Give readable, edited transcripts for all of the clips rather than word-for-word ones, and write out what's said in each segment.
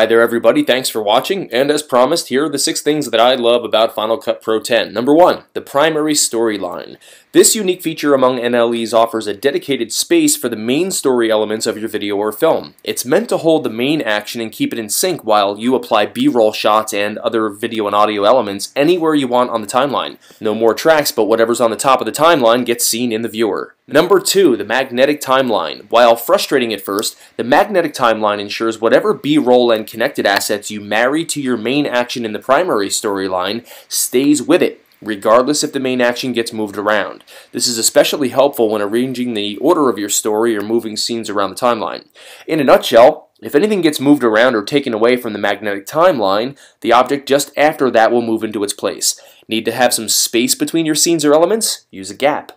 Hi there everybody, thanks for watching, and as promised, here are the 6 things that I love about Final Cut Pro 10. Number 1, the primary storyline. This unique feature among NLEs offers a dedicated space for the main story elements of your video or film. It's meant to hold the main action and keep it in sync while you apply B-roll shots and other video and audio elements anywhere you want on the timeline. No more tracks, but whatever's on the top of the timeline gets seen in the viewer. Number 2, the magnetic timeline. While frustrating at first, the magnetic timeline ensures whatever B-roll and connected assets you marry to your main action in the primary storyline stays with it, regardless if the main action gets moved around. This is especially helpful when arranging the order of your story or moving scenes around the timeline. In a nutshell, if anything gets moved around or taken away from the magnetic timeline, the object just after that will move into its place. Need to have some space between your scenes or elements? Use a gap.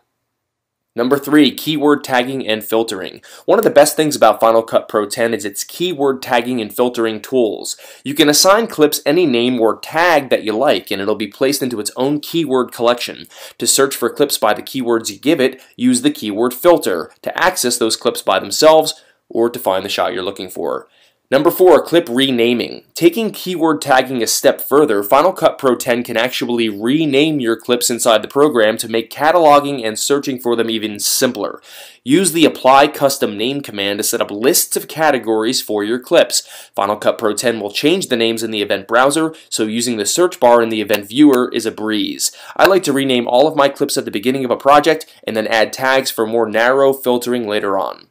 Number 3, keyword tagging and filtering. One of the best things about Final Cut Pro 10 is its keyword tagging and filtering tools. You can assign clips any name or tag that you like, and it'll be placed into its own keyword collection. To search for clips by the keywords you give it, use the keyword filter to access those clips by themselves or to find the shot you're looking for. Number 4, clip renaming. Taking keyword tagging a step further, Final Cut Pro 10 can actually rename your clips inside the program to make cataloging and searching for them even simpler. Use the Apply Custom Name command to set up lists of categories for your clips. Final Cut Pro 10 will change the names in the event browser, so using the search bar in the event viewer is a breeze. I like to rename all of my clips at the beginning of a project and then add tags for more narrow filtering later on.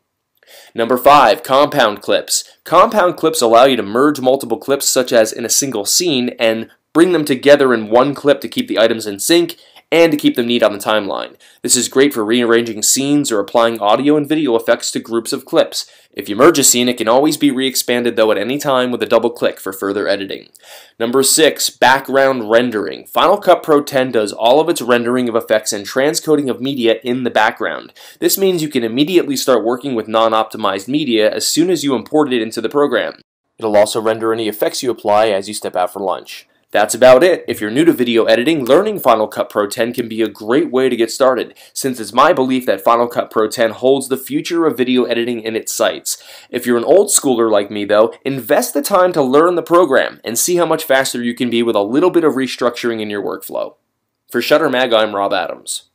Number 5, compound clips. Compound clips allow you to merge multiple clips such as in a single scene and bring them together in one clip to keep the items in sync and to keep them neat on the timeline. This is great for rearranging scenes or applying audio and video effects to groups of clips. If you merge a scene, it can always be re-expanded though at any time with a double click for further editing. Number 6, background rendering. Final Cut Pro 10 does all of its rendering of effects and transcoding of media in the background. This means you can immediately start working with non-optimized media as soon as you import it into the program. It'll also render any effects you apply as you step out for lunch. That's about it. If you're new to video editing, learning Final Cut Pro 10 can be a great way to get started, since it's my belief that Final Cut Pro 10 holds the future of video editing in its sights. If you're an old schooler like me though, invest the time to learn the program and see how much faster you can be with a little bit of restructuring in your workflow. For Shutter Mag, I'm Rob Adams.